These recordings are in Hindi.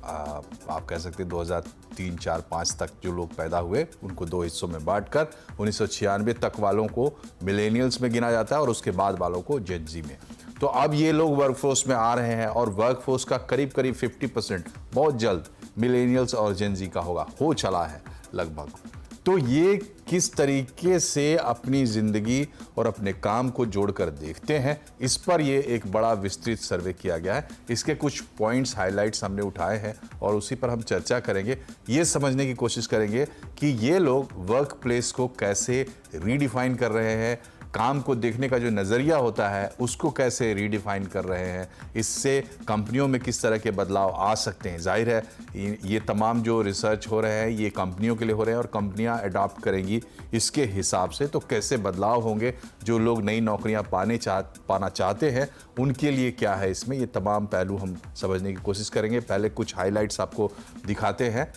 आप कह सकते हैं 2003, 4, 5 तक जो लोग पैदा हुए उनको दो हिस्सों में बांटकर 1996 तक वालों को मिलेनियल्स में गिना जाता है और उसके बाद वालों को जेन ज़ी में। तो अब ये लोग वर्कफोर्स में आ रहे हैं और वर्कफोर्स का करीब करीब 50% बहुत जल्द मिलेनियल्स और जेन ज़ी का होगा, हो चला है लगभग। तो ये किस तरीके से अपनी ज़िंदगी और अपने काम को जोड़कर देखते हैं, इस पर ये एक बड़ा विस्तृत सर्वे किया गया है। इसके कुछ पॉइंट्स, हाइलाइट्स हमने उठाए हैं और उसी पर हम चर्चा करेंगे। ये समझने की कोशिश करेंगे कि ये लोग वर्क प्लेस को कैसे रीडिफाइन कर रहे हैं, काम को देखने का जो नज़रिया होता है उसको कैसे रीडिफाइन कर रहे हैं, इससे कंपनियों में किस तरह के बदलाव आ सकते हैं। जाहिर है ये तमाम जो रिसर्च हो रहे हैं ये कंपनियों के लिए हो रहे हैं और कंपनियां अडॉप्ट करेंगी इसके हिसाब से। तो कैसे बदलाव होंगे, जो लोग नई नौकरियां पाना चाहते हैं उनके लिए क्या है इसमें, ये तमाम पहलू हम समझने की कोशिश करेंगे। पहले कुछ हाईलाइट्स आपको दिखाते हैं।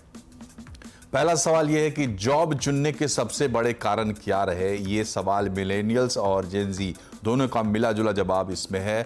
पहला सवाल यह है कि जॉब चुनने के सबसे बड़े कारण क्या रहे। ये सवाल मिलेनियल्स और जेन ज़ी दोनों का मिला जुला जवाब इसमें है।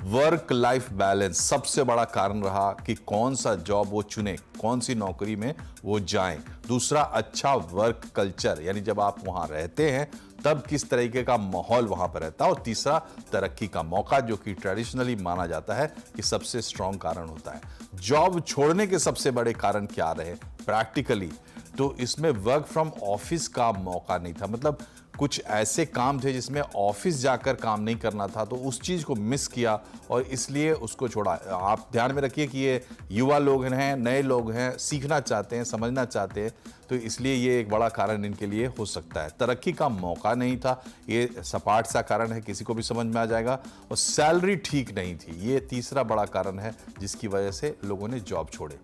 वर्क लाइफ बैलेंस सबसे बड़ा कारण रहा कि कौन सा जॉब वो चुने, कौन सी नौकरी में वो जाएं। दूसरा, अच्छा वर्क कल्चर, यानी जब आप वहां रहते हैं तब किस तरीके का माहौल वहां पर रहता है। और तीसरा, तरक्की का मौका, जो कि ट्रेडिशनली माना जाता है कि सबसे स्ट्रॉन्ग कारण होता है। जॉब छोड़ने के सबसे बड़े कारण क्या रहे प्रैक्टिकली, तो इसमें वर्क फ्रॉम ऑफिस का मौका नहीं था। मतलब कुछ ऐसे काम थे जिसमें ऑफिस जाकर काम नहीं करना था, तो उस चीज़ को मिस किया और इसलिए उसको छोड़ा। आप ध्यान में रखिए कि ये युवा लोग हैं, नए लोग हैं, सीखना चाहते हैं, समझना चाहते हैं, तो इसलिए ये एक बड़ा कारण इनके लिए हो सकता है। तरक्की का मौका नहीं था, ये सपाट सा कारण है, किसी को भी समझ में आ जाएगा। और सैलरी ठीक नहीं थी, ये तीसरा बड़ा कारण है जिसकी वजह से लोगों ने जॉब छोड़े।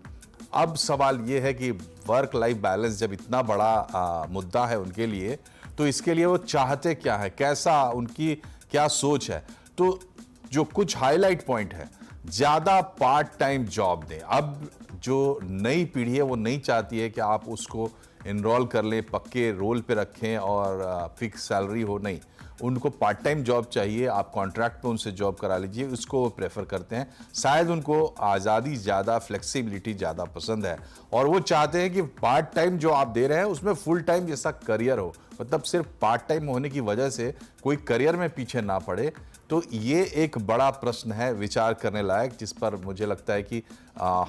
अब सवाल ये है कि वर्क लाइफ बैलेंस जब इतना बड़ा मुद्दा है उनके लिए, तो इसके लिए वो चाहते क्या है, कैसा उनकी क्या सोच है। तो जो कुछ हाईलाइट पॉइंट है, ज़्यादा पार्ट टाइम जॉब दें। अब जो नई पीढ़ी है वो नहीं चाहती है कि आप उसको इनरोल कर लें, पक्के रोल पे रखें और फिक्स सैलरी हो, नहीं, उनको पार्ट टाइम जॉब चाहिए। आप कॉन्ट्रैक्ट पे उनसे जॉब करा लीजिए, उसको वो प्रेफर करते हैं। शायद उनको आज़ादी ज़्यादा, फ्लेक्सिबिलिटी ज़्यादा पसंद है और वो चाहते हैं कि पार्ट टाइम जो आप दे रहे हैं उसमें फुल टाइम जैसा करियर हो। मतलब सिर्फ पार्ट टाइम होने की वजह से कोई करियर में पीछे ना पड़े। तो ये एक बड़ा प्रश्न है, विचार करने लायक, जिस पर मुझे लगता है कि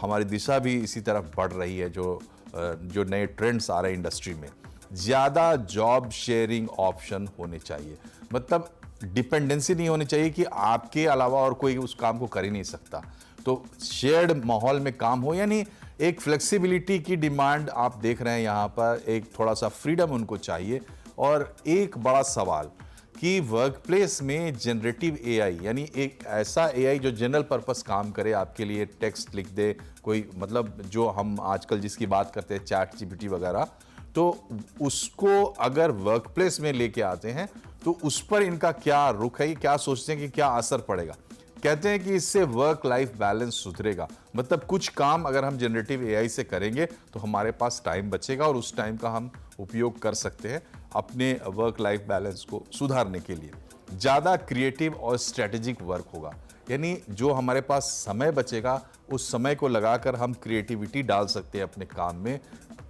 हमारी दिशा भी इसी तरफ बढ़ रही है। जो नए ट्रेंड्स आ रहे हैं इंडस्ट्री में, ज़्यादा जॉब शेयरिंग ऑप्शन होने चाहिए। मतलब डिपेंडेंसी नहीं होनी चाहिए कि आपके अलावा और कोई उस काम को कर ही नहीं सकता। तो शेयर्ड माहौल में काम हो, यानी एक फ्लेक्सिबिलिटी की डिमांड आप देख रहे हैं यहाँ पर, एक थोड़ा सा फ्रीडम उनको चाहिए। और एक बड़ा सवाल कि वर्क प्लेस में जनरेटिव एआई, यानी एक ऐसा एआई जो जनरल पर्पस काम करे, आपके लिए टेक्स्ट लिख दे, कोई मतलब जो हम आजकल जिसकी बात करते हैं चैट जीपीटी वगैरह, तो उसको अगर वर्क प्लेस में लेके आते हैं तो उस पर इनका क्या रुख है, क्या सोचते हैं कि क्या असर पड़ेगा। कहते हैं कि इससे वर्क लाइफ बैलेंस सुधरेगा। मतलब कुछ काम अगर हम जनरेटिव एआई से करेंगे तो हमारे पास टाइम बचेगा और उस टाइम का हम उपयोग कर सकते हैं अपने वर्क लाइफ बैलेंस को सुधारने के लिए। ज़्यादा क्रिएटिव और स्ट्रेटेजिक वर्क होगा, यानी जो हमारे पास समय बचेगा उस समय को लगाकर हम क्रिएटिविटी डाल सकते हैं अपने काम में,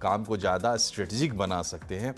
काम को ज़्यादा स्ट्रेटेजिक बना सकते हैं।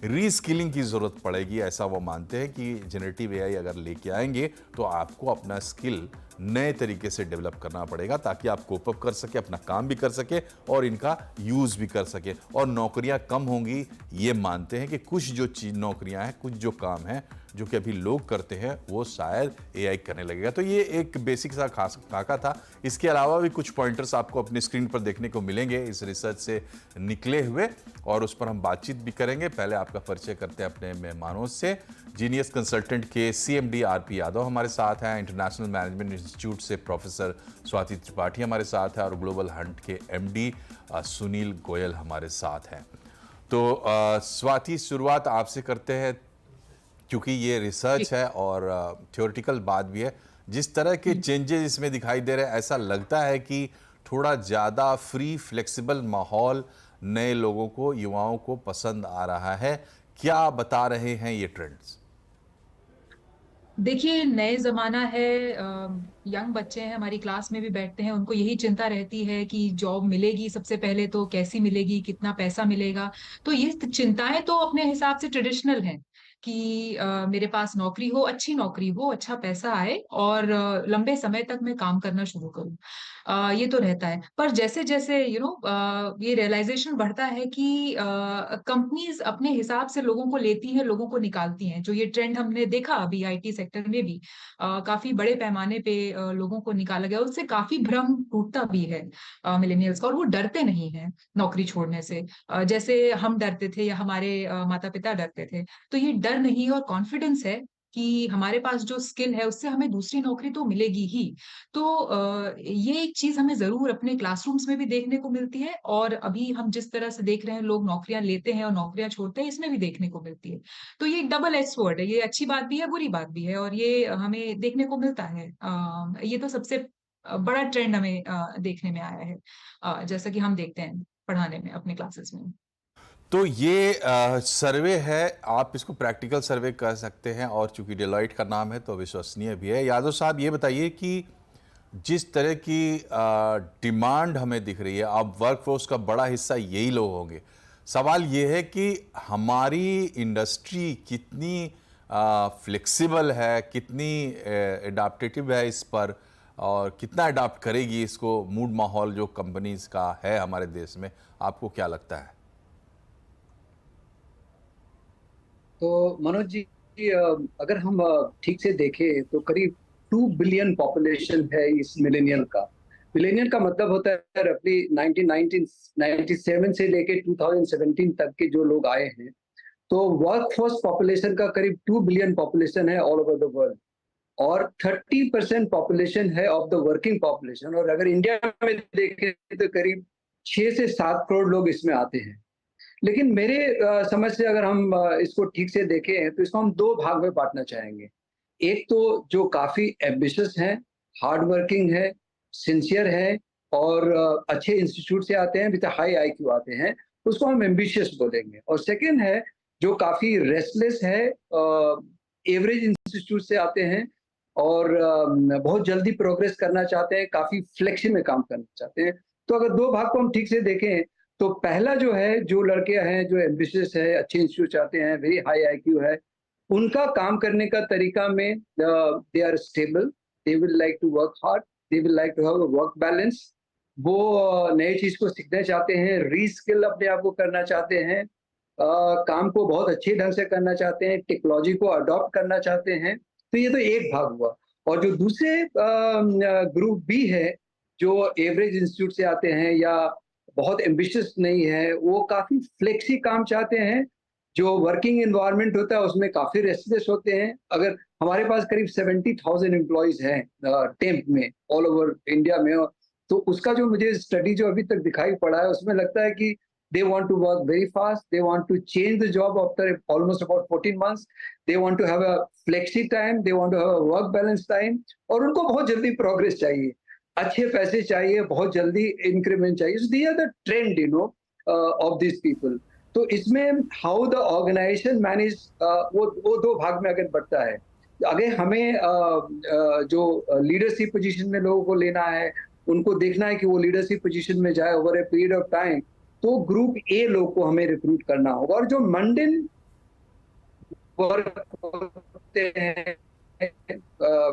रीस्किलिंग की ज़रूरत पड़ेगी, ऐसा वो मानते हैं कि जनरेटिव एआई अगर लेके आएंगे तो आपको अपना स्किल नए तरीके से डेवलप करना पड़ेगा ताकि आप कोप अप कर सके, अपना काम भी कर सके और इनका यूज़ भी कर सके। और नौकरियां कम होंगी, ये मानते हैं कि कुछ जो चीज़ नौकरियां हैं, कुछ जो काम हैं जो कि अभी लोग करते हैं वो शायद एआई करने लगेगा। तो ये एक बेसिक सा खाका था। इसके अलावा भी कुछ पॉइंटर्स आपको अपनी स्क्रीन पर देखने को मिलेंगे इस रिसर्च से निकले हुए, और उस पर हम बातचीत भी करेंगे। पहले आपका परिचय करते हैं अपने मेहमानों से। जीनियस कंसल्टेंट के सीएमडी आरपी यादव हमारे साथ हैं, इंटरनेशनल मैनेजमेंट इंस्टीट्यूट से प्रोफेसर स्वाति त्रिपाठी हमारे साथ है और ग्लोबल हंट के एमडी सुनील गोयल हमारे साथ हैं। तो स्वाति, शुरुआत आपसे करते हैं क्योंकि ये रिसर्च है और थ्योरेटिकल बात भी है। जिस तरह के चेंजेस इसमें दिखाई दे रहे हैं, ऐसा लगता है कि थोड़ा ज़्यादा फ्री फ्लेक्सिबल माहौल नए लोगों को, युवाओं को पसंद आ रहा है। क्या बता रहे हैं ये ट्रेंड्स? देखिए, नए जमाना है। यंग बच्चे हैं, हमारी क्लास में भी बैठते हैं, उनको यही चिंता रहती है कि जॉब मिलेगी, सबसे पहले तो कैसी मिलेगी, कितना पैसा मिलेगा। तो ये चिंताएं तो अपने हिसाब से ट्रेडिशनल हैं कि मेरे पास नौकरी हो, अच्छी नौकरी हो, अच्छा पैसा आए और लंबे समय तक मैं काम करना शुरू करूं। ये तो रहता है, पर जैसे जैसे ये रियलाइजेशन बढ़ता है कि कंपनीज अपने हिसाब से लोगों को लेती हैं, लोगों को निकालती हैं। जो ये ट्रेंड हमने देखा अभी आईटी सेक्टर में भी, काफी बड़े पैमाने पे लोगों को निकाला गया, उससे काफी भ्रम टूटता भी है मिलेनियल्स का, और वो डरते नहीं हैं नौकरी छोड़ने से, जैसे हम डरते थे या हमारे माता पिता डरते थे। तो ये डर नहीं और कॉन्फिडेंस है कि हमारे पास जो स्किल है उससे हमें दूसरी नौकरी तो मिलेगी ही। तो ये एक चीज हमें जरूर अपने क्लासरूम्स में भी देखने को मिलती है, और अभी हम जिस तरह से देख रहे हैं लोग नौकरियां लेते हैं और नौकरियां छोड़ते हैं, इसमें भी देखने को मिलती है। तो ये एक डबल एज स्वॉर्ड है, ये अच्छी बात भी है, बुरी बात भी है, और ये हमें देखने को मिलता है। ये तो सबसे बड़ा ट्रेंड हमें देखने में आया है, जैसा कि हम देखते हैं पढ़ाने में अपने क्लासेस में। तो ये सर्वे है, आप इसको प्रैक्टिकल सर्वे कह सकते हैं, और चूंकि डेलॉइट का नाम है तो विश्वसनीय भी है। यादव साहब, ये बताइए कि जिस तरह की डिमांड हमें दिख रही है, अब वर्कफोर्स का बड़ा हिस्सा यही लोग होंगे। सवाल ये है कि हमारी इंडस्ट्री कितनी फ्लेक्सिबल है, कितनी एडाप्टेटिव है इस पर, और कितना अडाप्ट करेगी इसको, मूड माहौल जो कंपनीज का है हमारे देश में, आपको क्या लगता है? तो मनोज जी, अगर हम ठीक से देखें तो करीब 2 बिलियन पॉपुलेशन है इस मिलेनियल का। मिलेनियल का मतलब होता है रफली 1997 से लेके 2017 तक के जो लोग आए हैं। तो वर्कफोर्स पॉपुलेशन का करीब 2 बिलियन पॉपुलेशन है ऑल ओवर द वर्ल्ड, और 30% पॉपुलेशन है ऑफ द वर्किंग पॉपुलेशन। और अगर इंडिया में देखें तो करीब 6 से 7 करोड़ लोग इसमें आते हैं। लेकिन मेरे समझ से अगर हम इसको ठीक से देखें तो इसको हम दो भाग में बांटना चाहेंगे। एक तो जो काफी एम्बिशियस है, हार्ड वर्किंग है, सिंसियर है, और अच्छे इंस्टीट्यूट से आते हैं, विद हाई आईक्यू आते हैं, उसको हम एम्बिशियस बोलेंगे। और सेकंड है जो काफी रेस्टलेस है, एवरेज इंस्टीट्यूट से आते हैं, और बहुत जल्दी प्रोग्रेस करना चाहते हैं, काफी फ्लेक्सी में काम करना चाहते हैं। तो अगर दो भाग को हम ठीक से देखें तो पहला जो है, जो लड़के हैं जो एम्बिशियस है, अच्छे इंस्टीट्यूट चाहते हैं, वेरी हाई आईक्यू है, उनका काम करने का तरीका में they are stable, they will like to work hard, they will like to have a work balance. वो नए चीज को सीखना चाहते हैं, रीस्किल अपने आप को करना चाहते हैं, काम को बहुत अच्छे ढंग से करना चाहते हैं, टेक्नोलॉजी को अडॉप्ट करना चाहते हैं। तो ये तो एक भाग हुआ। और जो दूसरे ग्रुप बी है, जो एवरेज इंस्टीट्यूट से आते हैं या बहुत एम्बिशियस नहीं है, वो काफी फ्लेक्सी काम चाहते हैं, जो वर्किंग एनवायरनमेंट होता है उसमें काफी रेस्टलेस होते हैं। अगर हमारे पास करीब 70,000 एम्प्लॉयज हैं टेम्प में ऑल ओवर इंडिया में, तो उसका जो मुझे स्टडी जो अभी तक दिखाई पड़ा है उसमें लगता है कि they want to work very fast, they want to change the job after almost about 14 months, they want to have a flexi time, they want to have a work balance time, और उनको बहुत जल्दी प्रोग्रेस चाहिए, अच्छे पैसे चाहिए, बहुत जल्दी इंक्रीमेंट चाहिए। So these are the trend, of these people. तो इसमें हाउ द ऑर्गेनाइजेशन मैनेज, वो दो भाग में अगर बढ़ता है। अगर हमें जो लीडरशिप पोजीशन में लोगों को लेना है, उनको देखना है कि वो लीडरशिप पोजीशन में जाए over a period of time, तो ग्रुप ए लोग को हमें रिक्रूट करना होगा। और जो मंडन वर्क होते हैं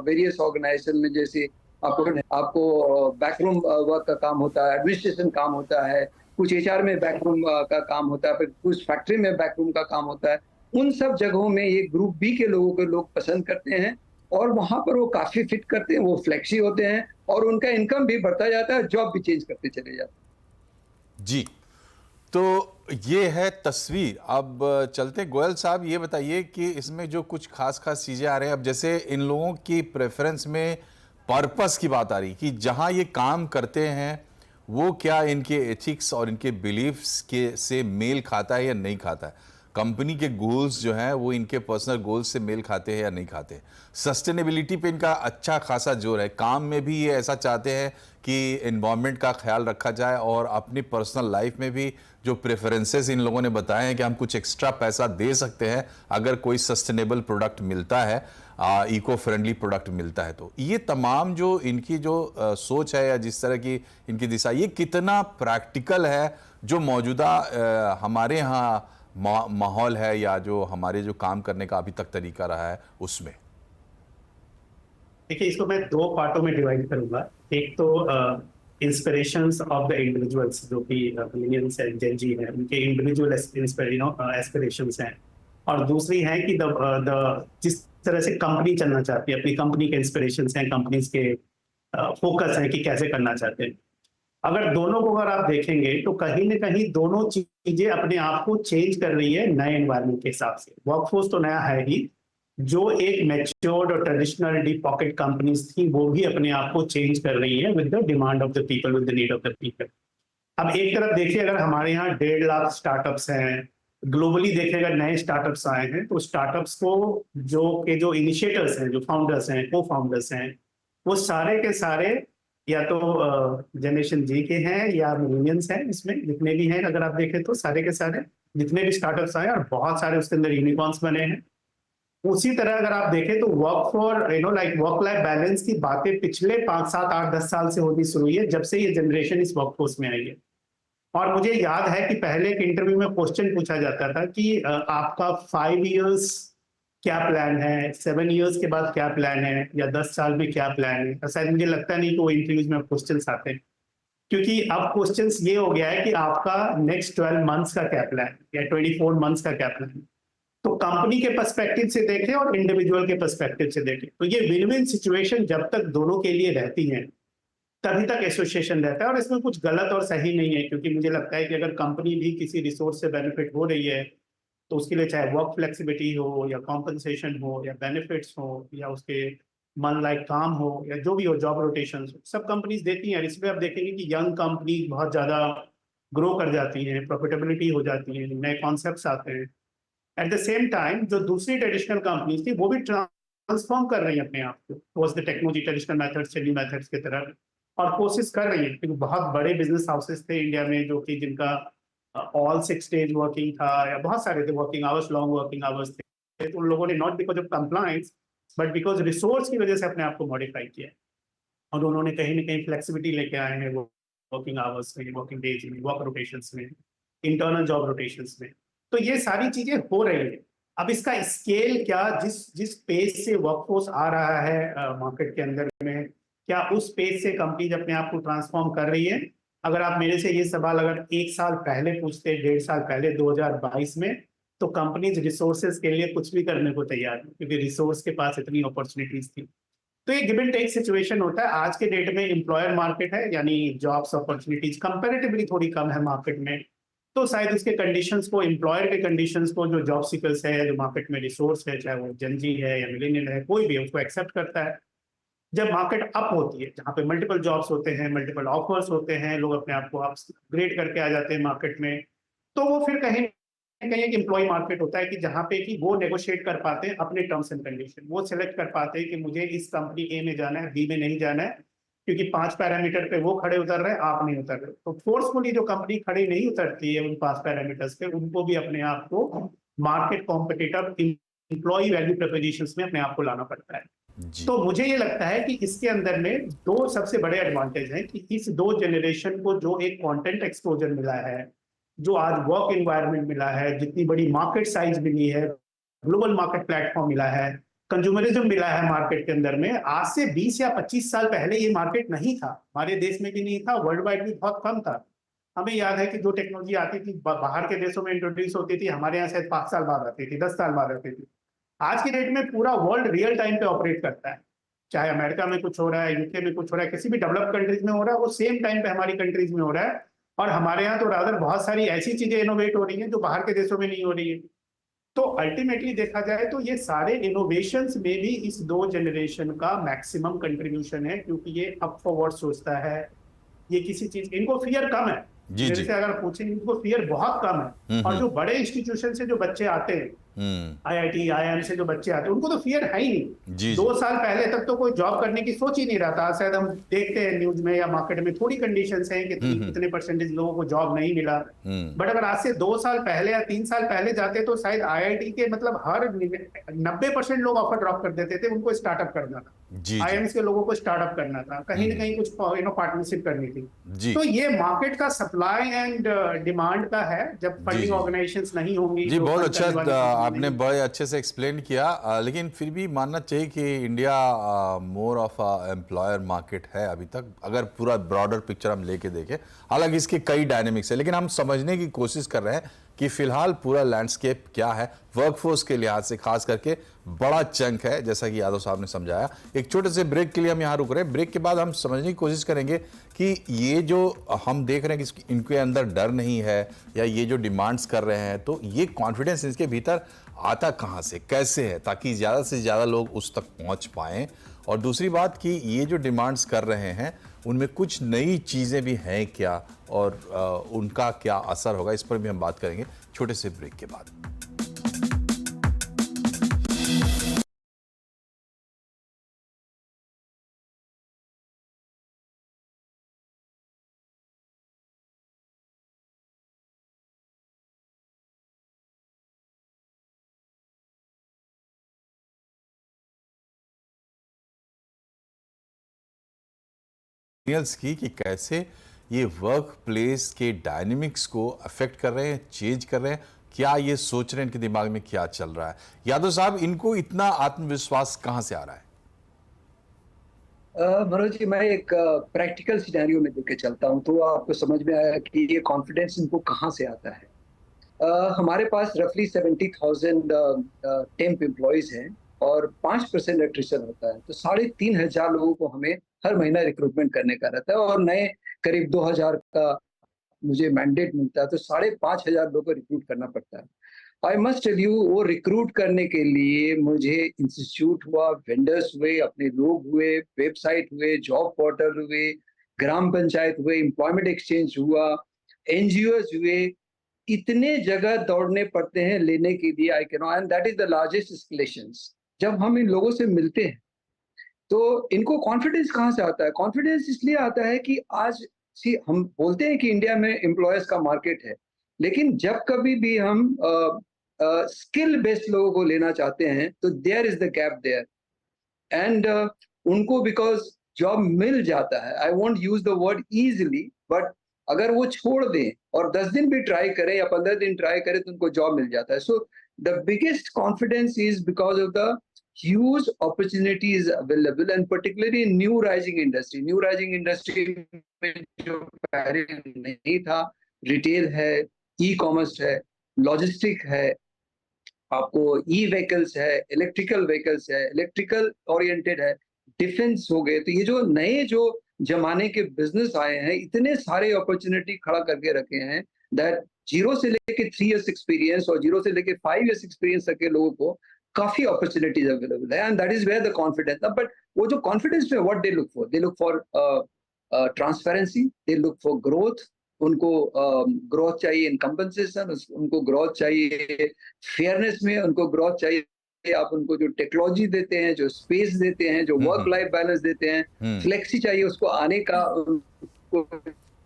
वेरियस ऑर्गेनाइजेशन में, जैसे आपको बैकरूम वर्क का काम होता है, एडमिनिस्ट्रेशन काम होता है, कुछ एचआर में बैकरूम का काम होता है, फिर कुछ फैक्ट्री में बैकरूम का काम होता है। उन सब जगहों में ये ग्रुप बी के लोगों को लोग पसंद करते हैं, और वहां पर वो काफी फिट करते हैं, वो फ्लेक्सी होते हैं, और उनका इनकम भी बढ़ता जाता है, जॉब भी चेंज करते चले जाते हैं। जी, तो ये है तस्वीर। अब चलते गोयल साहब, ये बताइए कि इसमें जो कुछ खास खास चीज़ें आ रहे हैं, अब जैसे इन लोगों की प्रेफरेंस में पर्पस की बात आ रही कि जहाँ ये काम करते हैं वो क्या इनके एथिक्स और इनके बिलीफ्स के से मेल खाता है या नहीं खाता है, कंपनी के गोल्स जो हैं वो इनके पर्सनल गोल्स से मेल खाते हैं या नहीं खाते। सस्टेनेबिलिटी पे इनका अच्छा खासा जोर है, काम में भी ये ऐसा चाहते हैं कि एनवायरनमेंट का ख्याल रखा जाए, और अपनी पर्सनल लाइफ में भी जो प्रेफरेंसेस इन लोगों ने बताए हैं कि हम कुछ एक्स्ट्रा पैसा दे सकते हैं अगर कोई सस्टेनेबल प्रोडक्ट मिलता है। इको फ्रेंडली प्रोडक्ट मिलता है। तो ये तमाम जो इनकी जो सोच है या जिस तरह की इनकी दिशा, ये कितना प्रैक्टिकल है जो मौजूदा हमारे यहाँ माहौल है या जो हमारे जो काम करने का अभी तक तरीका रहा है उसमें? देखिए, इसको मैं दो पार्टों में डिवाइड करूंगा। एक तो इंस्पिरेशंस ऑफ द इंडिविजुअल्स, जो कि मिलेनियल्स एंड जेन जी हैं, उनके इंडिविजुअल एस्पिरेशंस हैं। और दूसरी है कि द जिस तरह से कंपनी चलना चाहती है, अपनी कंपनी के इंस्पिरेशंस हैं, कंपनीज के फोकस हैं कि कैसे करना चाहते हैं। अगर दोनों को अगर आप देखेंगे तो कहीं ना कहीं दोनों चीजें अपने आप को चेंज कर रही है नए एनवायरनमेंट के हिसाब से। वर्कफोर्स तो नया है ही, जो एक मैच्योर्ड और ट्रेडिशनल डीप पॉकेट कंपनीज थी वो भी अपने आप को चेंज कर रही है with the demand of the people, with the need of the people. अब एक तरफ देखिए, अगर हमारे यहाँ 1.5 लाख स्टार्टअप्स हैं, ग्लोबली देखेगा नए स्टार्टअप्स आए हैं, तो स्टार्टअप्स को जो इनिशिएटर्स हैं, जो फाउंडर्स हैं, को फाउंडर्स हैं, वो सारे के सारे या तो जनरेशन जी के हैं या मिलेनियल्स हैं। इसमें जितने भी हैं अगर आप देखें तो सारे के सारे जितने भी स्टार्टअप्स आए, और बहुत सारे उसके अंदर यूनिकॉर्न्स बने हैं। उसी तरह अगर आप देखें तो वर्क लाइफ बैलेंस की बातें पिछले 5, 7, 8, 10 साल से होनी शुरू हुई है, जब से ये जनरेशन इस वर्कफोर्स में आई है। और मुझे याद है कि पहले एक इंटरव्यू में क्वेश्चन पूछा जाता था कि आपका 5 इयर्स क्या प्लान है, 7 इयर्स के बाद क्या प्लान है, या 10 साल में क्या प्लान है। शायद मुझे लगता नहीं कि वो इंटरव्यूज में क्वेश्चन आते हैं, क्योंकि अब क्वेश्चन ये हो गया है कि आपका नेक्स्ट 12 मंथ्स का क्या प्लान या 24 मंथ्स का क्या प्लान। तो कंपनी के पर्सपेक्टिव से देखें और इंडिविजुअल के पर्सपेक्टिव से देखें, तो ये विन विन सिचुएशन जब तक दोनों के लिए रहती है तभी तक एसोसिएशन रहता है। और इसमें कुछ गलत और सही नहीं है, क्योंकि मुझे लगता है कि अगर कंपनी भी किसी रिसोर्स से बेनिफिट हो रही है तो उसके लिए चाहे वर्क फ्लेक्सिबिलिटी हो या कॉम्पनसेशन हो या बेनिफिट्स हो या उसके मन लाइक काम हो या जो भी हो, जॉब रोटेशन, सब कंपनीज देती हैं। इसमें आप देखेंगे कि यंग कंपनीज बहुत ज्यादा ग्रो कर जाती हैं, प्रॉफिटेबिलिटी हो जाती है, नए कॉन्सेप्ट्स आते हैं। एट द सेम टाइम जो दूसरी ट्रेडिशनल कंपनीज थी वो भी ट्रांसफॉर्म कर रही है अपने आप को towards the technology, traditional methods, new methods की तरफ, और कोशिश कर रही है। क्योंकि बहुत बड़े बिजनेस हाउसेस थे इंडिया में जो कि जिनका ऑल 6 डेज वर्किंग था, या बहुत सारे थे working hours, long working hours थे। तो उन लोगों ने not because of compliance but because resource की वजह से अपने आप को मॉडिफाई किया, और उन्होंने कहीं ना कहीं फ्लेक्सिबिलिटी लेके आए हैं वर्किंग आवर्स में, वर्किंग डेज में, वर्क रोटेशंस में, इंटरनल जॉब रोटेशंस में। तो ये सारी चीजें हो रही है। अब इसका स्केल क्या, जिस पेस से वर्कफोर्स आ रहा है मार्केट के अंदर में, क्या उस पेस से कंपनीज अपने आप को ट्रांसफॉर्म कर रही है? अगर आप मेरे से ये सवाल अगर 1 साल पहले पूछते, 1.5 साल पहले 2022 में, तो कंपनीज रिसोर्सेज के लिए कुछ भी करने को तैयार है, क्योंकि रिसोर्स के पास इतनी अपॉर्चुनिटीज थी। तो ये गिव एंड टेक सिचुएशन होता है। आज के डेट में एम्प्लॉयर मार्केट है, यानी जॉब्स अपॉर्चुनिटीज कंपैरेटिवली थोड़ी कम है मार्केट में, तो शायद उसके कंडीशंस को, एम्प्लॉयर के कंडीशंस को जो जॉब सीकर्स है, जो मार्केट में रिसोर्स है, चाहे वो जेन जी है या मिलेनियल है, कोई भी उसको एक्सेप्ट करता है। जब मार्केट अप होती है, जहाँ पे मल्टीपल जॉब्स होते हैं, मल्टीपल ऑफर्स होते हैं, लोग अपने आप को अपग्रेड करके आ जाते हैं मार्केट में, तो वो फिर कहीं एक एम्प्लॉय मार्केट होता है कि जहाँ पे कि वो नेगोशिएट कर पाते हैं अपने टर्म्स एंड कंडीशन। वो सिलेक्ट कर पाते हैं कि मुझे इस कंपनी ए में जाना है, बी में नहीं जाना है, क्योंकि 5 पैरामीटर पे वो खड़े उतर रहे हैं, आप नहीं उतर रहे। तो फोर्सफुली जो कंपनी खड़ी नहीं उतरती है उन 5 पैरामीटर्स पे, उनको भी अपने आप को market competitive employ value propositions में अपने आप को लाना पड़ता है। तो मुझे ये लगता है कि इसके अंदर में 2 सबसे बड़े एडवांटेज हैं कि इस 2 जनरेशन को जो एक कंटेंट एक्सपोजर मिला है, जो आज वर्क एनवायरनमेंट मिला है, जितनी बड़ी मार्केट साइज मिली है, ग्लोबल मार्केट प्लेटफॉर्म मिला है, कंज्यूमरिज्म मिला है मार्केट के अंदर में। आज से 20 या 25 साल पहले ये मार्केट नहीं था, हमारे देश में भी नहीं था, वर्ल्ड वाइड भी बहुत कम था। हमें याद है कि जो टेक्नोलॉजी आती थी बाहर के देशों में इंट्रोड्यूस होती थी, हमारे यहाँ शायद 5 साल बाद आती थी, 10 साल बाद आती थी। आज की डेट में पूरा वर्ल्ड रियल टाइम पे ऑपरेट करता है, चाहे अमेरिका में कुछ हो रहा है, यूके में कुछ हो रहा है, किसी भी डेवलप कंट्रीज में हो रहा है, वो सेम टाइम पे हमारी कंट्रीज में हो रहा है। और हमारे यहाँ तो रादर बहुत सारी ऐसी चीजें इनोवेट हो रही हैं जो बाहर के देशों में नहीं हो रही है। तो अल्टीमेटली देखा जाए तो ये सारे इनोवेशंस में भी इस 2 जनरेशन का मैक्सिमम कंट्रीब्यूशन है, क्योंकि ये अप फॉरवर्ड सोचता है। ये किसी चीज, इनको फियर कम है, मेरे से अगर पूछें, इनको फियर बहुत कम है। और जो बड़े इंस्टीट्यूशन से जो बच्चे आते हैं IIT IIM से जो बच्चे आते हैं उनको तो फियर है ही नहीं। जी 2 साल पहले तक तो कोई जॉब करने की सोच ही नहीं रहा था। शायद हम देखते हैं न्यूज में या मार्केट में थोड़ी कंडीशंस हैं कि कितने परसेंटेज लोगों को जॉब नहीं मिला। बट अगर आज से 2 साल पहले या 3 साल पहले जाते तो शायद IIT के मतलब हर 90% लोग ऑफर ड्रॉप कर देते थे। उनको स्टार्टअप करना था, जी IIMs के लोगों को स्टार्टअप करना था, कहीं ना कहीं कुछ पार्टनरशिप करनी थी। जी तो ये मार्केट का सप्लाई एंड डिमांड का है। जब जी फंडिंग ऑर्गेनाइजेशंस नहीं होंगी जी तो बहुत fund करने वाली अच्छा company आपने नहीं- बड़े अच्छे से एक्सप्लेन किया, लेकिन फिर भी मानना चाहिए कि India more of a employer market है अभी तक, अगर पूरा ब्रॉडर पिक्चर हम लेके देखें। हालांकि इसके कई डायनेमिक्स है, लेकिन हम समझने की कोशिश कर रहे हैं कि फिलहाल पूरा लैंडस्केप क्या है वर्कफोर्स के लिहाज से, खास करके बड़ा चंक है, जैसा कि यादव साहब ने समझाया। एक छोटे से ब्रेक के लिए हम यहाँ रुक रहे हैं। ब्रेक के बाद हम समझने की कोशिश करेंगे कि ये जो हम देख रहे हैं कि इनके अंदर डर नहीं है या ये जो डिमांड्स कर रहे हैं, तो ये कॉन्फिडेंस इसके भीतर आता कहाँ से, कैसे है, ताकि ज़्यादा से ज़्यादा लोग उस तक पहुँच पाएँ। और दूसरी बात कि ये जो डिमांड्स कर रहे हैं उनमें कुछ नई चीज़ें भी हैं क्या, और उनका क्या असर होगा, इस पर भी हम बात करेंगे छोटे से ब्रेक के बाद। मिलेनियल्स की कि कैसे ये वर्क प्लेस के डायनेमिक्स को अफेक्ट कर रहे हैं, चेंज कर रहे हैं, क्या ये सोच रहे हैं, इनके दिमाग में क्या चल रहा है। यादव साहब, इनको इतना आत्मविश्वास कहां से आ रहा है? मनोज जी, मैं एक प्रैक्टिकल सिनेरियो में देख के चलता हूँ तो आपको समझ में आया कि ये कॉन्फिडेंस इनको कहाँ से आता है। हमारे पास रफली 70,000 टेम्प एम्प्लॉयज हैं और 5% एट्रिशन होता है, तो 3,500 लोगों को हमें हर महीना रिक्रूटमेंट करने का रहता है और नए करीब 2,000 का मुझे मैंडेट मिलता है, तो 5,500 लोगों को रिक्रूट करना पड़ता है। आई मस्ट टेल यू, वो रिक्रूट करने के लिए मुझे इंस्टीट्यूट हुआ, वेंडर्स हुए, अपने लोग हुए, वेबसाइट हुए, जॉब पोर्टल हुए, ग्राम पंचायत हुए, एम्प्लॉयमेंट एक्सचेंज हुआ, NGOs हुए, इतने जगह दौड़ने पड़ते हैं लेने के लिए। I can, and that is the largest escalations. जब हम इन लोगों से मिलते हैं तो इनको कॉन्फिडेंस कहाँ से आता है? कॉन्फिडेंस इसलिए आता है कि आज हम बोलते हैं कि इंडिया में एम्प्लॉयर्स का मार्केट है, लेकिन जब कभी भी हम स्किल बेस्ड लोगों को लेना चाहते हैं तो there is the gap there, and उनको बिकॉज जॉब मिल जाता है, I won't use the word easily, but अगर वो छोड़ दें और 10 दिन भी ट्राई करें या 15 दिन ट्राई करें तो उनको जॉब मिल जाता है। So the biggest confidence is because of the huge opportunities available, and particularly in new rising industry में जो पहले नहीं था, रिटेल है, ई-कॉमर्स है, लॉजिस्टिक है, आपको ई-व्हीकल्स है, इलेक्ट्रिकल व्हीकल्स है, इलेक्ट्रिकल ओरिएंटेड है, डिफेंस हो गए। तो ये जो नए जो जमाने के बिजनेस आए हैं, इतने सारे अपॉर्चुनिटी खड़ा करके रखे हैं दैट 0 से लेके 3 इयर्स एक्सपीरियंस और 0 से लेके 5 इयर्स एक्सपीरियंस तक के लोगों को काफी अपॉर्चुनिटीज अवेलेबल है, and that is where the confidence. But वो जो कॉन्फिडेंस में what they look for transparency, they look for growth. उनको ग्रोथ चाहिए इन कंपनसेशन, उनको ग्रोथ चाहिए फेयरनेस में, उनको ग्रोथ चाहिए आप उनको जो टेक्नोलॉजी देते हैं, जो स्पेस देते हैं, जो वर्क लाइफ बैलेंस देते हैं, फ्लेक्सी चाहिए उसको आने का, उनको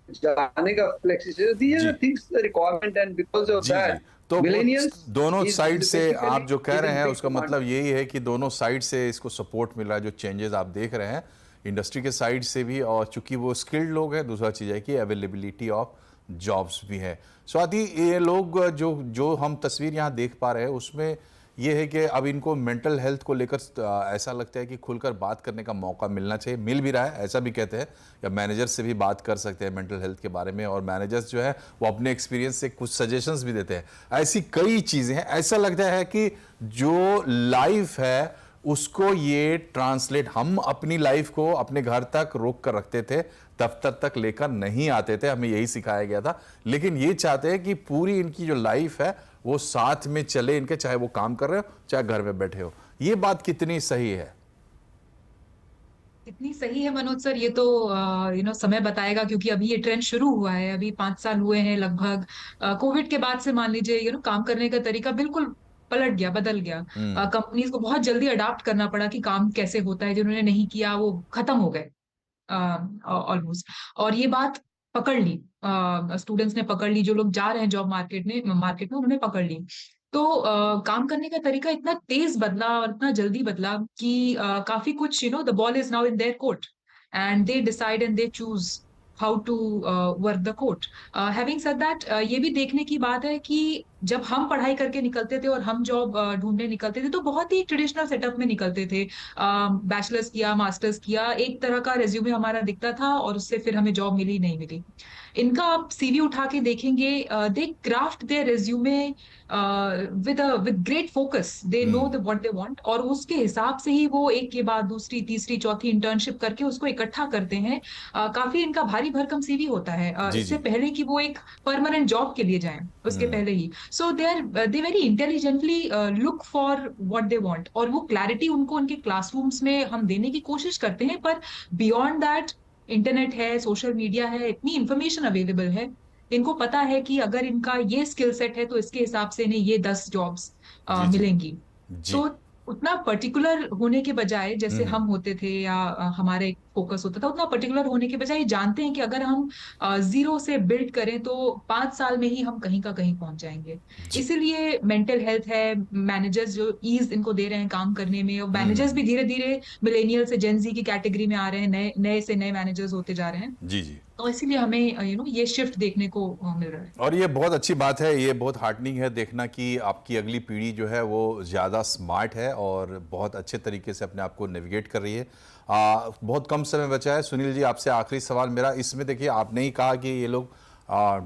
जाने का फ्लेक्सी चाहिए। These are things the requirement, and because of that तो मिलेनियल्स दोनों साइड से आप जो कह रहे हैं basically उसका मतलब यही है कि दोनों साइड से इसको सपोर्ट मिल रहा है। जो चेंजेस आप देख रहे हैं इंडस्ट्री के साइड से भी, और चूंकि वो स्किल्ड लोग हैं, दूसरा चीज़ है कि अवेलेबिलिटी ऑफ जॉब्स भी है। स्वाति, ये लोग जो हम तस्वीर यहाँ देख पा रहे हैं उसमें ये है कि अब इनको मेंटल हेल्थ को लेकर ऐसा लगता है कि खुलकर बात करने का मौका मिलना चाहिए, मिल भी रहा है, ऐसा भी कहते हैं, या मैनेजर से भी बात कर सकते हैं मेंटल हेल्थ के बारे में, और मैनेजर्स जो है वो अपने एक्सपीरियंस से कुछ सजेशंस भी देते हैं। ऐसी कई चीज़ें हैं। ऐसा लगता है कि जो लाइफ है उसको ये ट्रांसलेट, हम अपनी लाइफ को अपने घर तक रोक कर रखते थे, दफ्तर तक लेकर नहीं आते थे, हमें यही सिखाया गया था। लेकिन ये चाहते हैं कि पूरी इनकी जो लाइफ है वो साथ में चले इनके, चाहे वो काम कर रहे हो चाहे घर में बैठे हो। ये बात कितनी सही है? कितनी सही है मनोज सर, ये तो समय बताएगा, क्योंकि अभी ये ट्रेंड शुरू हुआ है, अभी 5 साल हुए हैं लगभग। कोविड के बाद से मान लीजिए काम करने का तरीका बिल्कुल पलट गया, बदल गया। कंपनीज को बहुत जल्दी अडाप्ट करना पड़ा कि काम कैसे होता है, जिन्होंने नहीं किया वो खत्म हो गए ऑलमोस्ट। और ये बात पकड़ ली, स्टूडेंट्स ने पकड़ ली, जो लोग जा रहे हैं जॉब मार्केट में उन्होंने पकड़ ली। तो काम करने का तरीका इतना तेज बदला और इतना जल्दी बदला कि काफी कुछ, the ball is now in their court and they decide and they choose how to work the court. Having said that, ये भी देखने की बात है कि जब हम पढ़ाई करके निकलते थे और हम जॉब ढूंढने निकलते थे तो बहुत ही ट्रेडिशनल सेटअप में निकलते थे। बैचलर्स किया, मास्टर्स किया, एक तरह का रेज्यूमे हमारा दिखता था और उससे फिर हमें जॉब मिली नहीं मिली। इनका आप सीवी उठा के देखेंगे, they craft their resume with great focus, they know what they want, और उसके हिसाब से ही वो एक के बाद दूसरी, तीसरी, चौथी इंटर्नशिप करके उसको इकट्ठा करते हैं। काफी इनका भारी भरकम सीवी होता है, जी, इससे जी। पहले कि वो एक परमानेंट जॉब के लिए जाएं, उसके पहले ही। So they very intelligently look for what they want, और वो क्लैरिटी उनको उनके क्लासरूम्स में हम देने की कोशिश करते हैं। पर बियॉन्ड दैट, इंटरनेट है, सोशल मीडिया है, इतनी इंफॉर्मेशन अवेलेबल है, इनको पता है कि अगर इनका ये स्किल सेट है तो इसके हिसाब से इन्हें ये 10 जॉब्स जी, जी। मिलेंगी। जी। तो उतना पर्टिकुलर होने के बजाय, जैसे हम होते थे या हमारे फोकस होता था, उतना पर्टिकुलर होने के बजाय जानते हैं कि अगर हम जीरो से बिल्ड करें तो 5 साल में ही हम कहीं का कहीं पहुंच जाएंगे। जी। इसीलिए मेंटल हेल्थ है, मैनेजर्स जो ईज इनको दे रहे हैं काम करने में, और मैनेजर्स भी धीरे धीरे मिलेनियल से जेन जी की कैटेगरी में आ रहे हैं, नए नए से नए मैनेजर्स होते जा रहे हैं। जी, जी। तो इसीलिए हमें ये शिफ्ट देखने को मिल रहा है। और ये बहुत अच्छी बात है, ये बहुत हार्टनिंग है देखना कि आपकी अगली पीढ़ी जो है वो ज़्यादा स्मार्ट है और बहुत अच्छे तरीके से अपने आप को नेविगेट कर रही है। बहुत कम समय बचा है। सुनील जी, आपसे आखिरी सवाल मेरा, इसमें देखिए आपने ही कहा कि ये लोग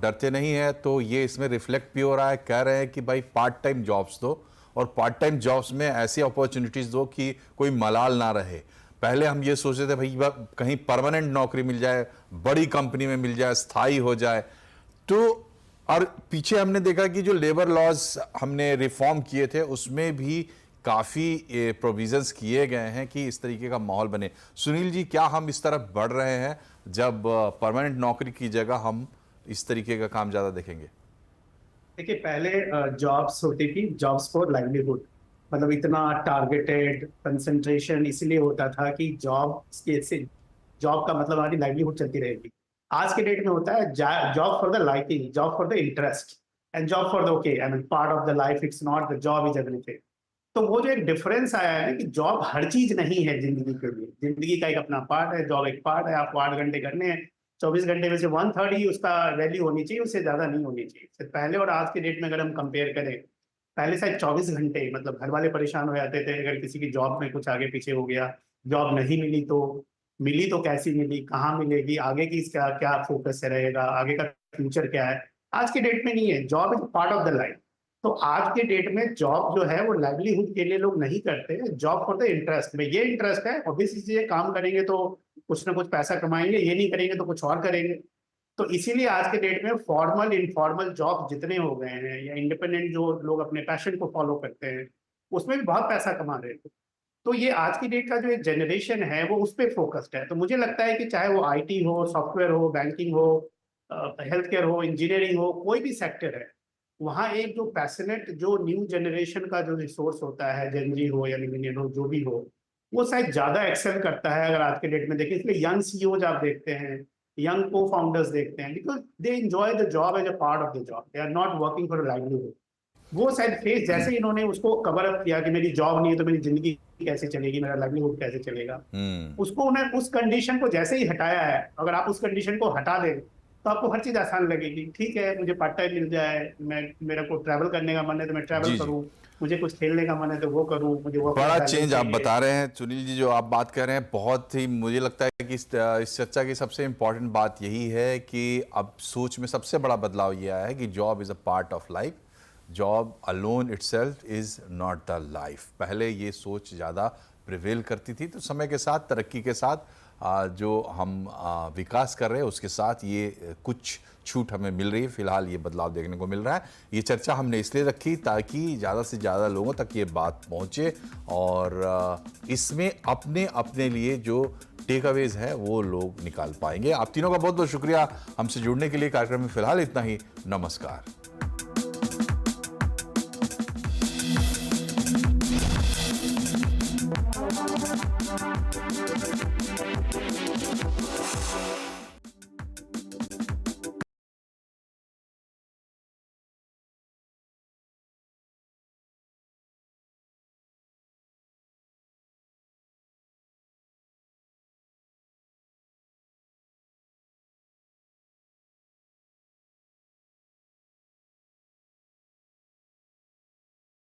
डरते नहीं है, तो ये इसमें रिफ्लेक्ट भी हो रहा है। कह रहे हैं कि भाई पार्ट टाइम जॉब्स दो, और पार्ट टाइम जॉब्स में ऐसी अपॉर्चुनिटीज़ दो कि कोई मलाल ना रहे। पहले हम ये सोचते थे भाई कहीं परमानेंट नौकरी मिल जाए, बड़ी कंपनी में मिल जाए, स्थायी हो जाए। तो और पीछे हमने देखा कि जो लेबर लॉज हमने रिफॉर्म किए थे उसमें भी काफ़ी प्रोविजंस किए गए हैं कि इस तरीके का माहौल बने। सुनील जी, क्या हम इस तरफ बढ़ रहे हैं जब परमानेंट नौकरी की जगह हम इस तरीके का काम ज़्यादा देखेंगे? देखिए, पहले जॉब्स होती थी, जॉब्स फॉर लाइवलीहुड, मतलब इतना टारगेटेड कंसंट्रेशन इसलिए होता था कि जॉब से जॉब का मतलब हमारी लाइवलीहुड चलती रहेगी। आज के डेट में होता है job for the liking, job for the interest, and job for the okay, I mean part of the life, it's not the job is everything. तो वो जो एक डिफरेंस आया है कि जॉब हर चीज नहीं है जिंदगी के लिए, जिंदगी का एक अपना पार्ट है, जॉब एक पार्ट है। आपको 8 घंटे करने हैं, 24 घंटे में से 1/3 ही उसका वैल्यू होनी चाहिए, उससे ज्यादा नहीं होनी चाहिए। पहले और आज के डेट में अगर हम कंपेयर करें, पहले शायद 24 घंटे, मतलब घर वाले परेशान हो जाते थे अगर किसी की जॉब में कुछ आगे पीछे हो गया, जॉब नहीं मिली तो कैसी मिली, कहाँ मिलेगी, आगे की इसका क्या फोकस रहेगा, आगे का फ्यूचर क्या है। आज के डेट में नहीं है, job is part of the life. तो आज के डेट में जॉब जो है वो लाइवलीहुड के लिए लोग नहीं करते हैं, जॉब फॉर द इंटरेस्ट में। ये इंटरेस्ट है, ऑब्वियसली चीजें, काम करेंगे तो कुछ ना कुछ पैसा कमाएंगे, ये नहीं करेंगे तो कुछ और करेंगे। तो इसीलिए आज के डेट में फॉर्मल इनफॉर्मल जॉब जितने हो गए हैं, या इंडिपेंडेंट जो लोग अपने पैशन को फॉलो करते हैं, उसमें भी बहुत पैसा कमा रहे हैं। तो ये आज की डेट का जो एक जनरेशन है वो उस पर फोकस्ड है। तो मुझे लगता है कि चाहे वो IT हो, सॉफ्टवेयर हो, बैंकिंग हो, हेल्थ केयर हो, इंजीनियरिंग हो, कोई भी सेक्टर है, वहाँ एक जो पैशनेट, जो न्यू जनरेशन का जो रिसोर्स होता है, जेनजी हो या मिलेनियल हो, जो भी हो, वो शायद ज्यादा एक्सेल करता है अगर आज के डेट में देखें। इसलिए यंग CEOs आप देखते हैं, यंग को फाउंडर्स देखते हैं, because they enjoy the job as a part of the job, they are not working for livelihood. वो शायद फेस, जैसे इन्होंने उसको कवर अप किया कि मेरी जॉब नहीं है तो मेरी जिंदगी कैसे चलेगी, मेरा लाइवलीहुड कैसे चलेगा, उसको उन्हें उस कंडीशन को जैसे ही हटाया है। अगर आप उस कंडीशन को हटा दें तो आपको हर चीज आसान लगेगी। ठीक है, मुझे पार्ट टाइम मिल जाए, मेरे को ट्रैवल करने का मन है तो मैं ट्रैवल करूँ, मुझे कुछ खेलने का मन है तो वो करूँ, मुझे वो बड़ा चेंज आप बता रहे हैं सुनील जी। जो आप बात कर रहे हैं बहुत ही, मुझे लगता है कि इस चर्चा की सबसे इंपॉर्टेंट बात यही है कि अब सोच में सबसे बड़ा बदलाव ये आया है कि job is a part of life, job alone itself is not the life. पहले ये सोच ज़्यादा प्रिवेल करती थी, तो समय के साथ, तरक्की के साथ, जो हम विकास कर रहे हैं उसके साथ ये कुछ छूट हमें मिल रही है। फिलहाल ये बदलाव देखने को मिल रहा है। ये चर्चा हमने इसलिए रखी ताकि ज़्यादा से ज़्यादा लोगों तक ये बात पहुँचे और इसमें अपने अपने लिए जो टेक अवेज है वो लोग निकाल पाएंगे। आप तीनों का बहुत बहुत शुक्रिया हमसे जुड़ने के लिए। कार्यक्रम में फिलहाल इतना ही। नमस्कार।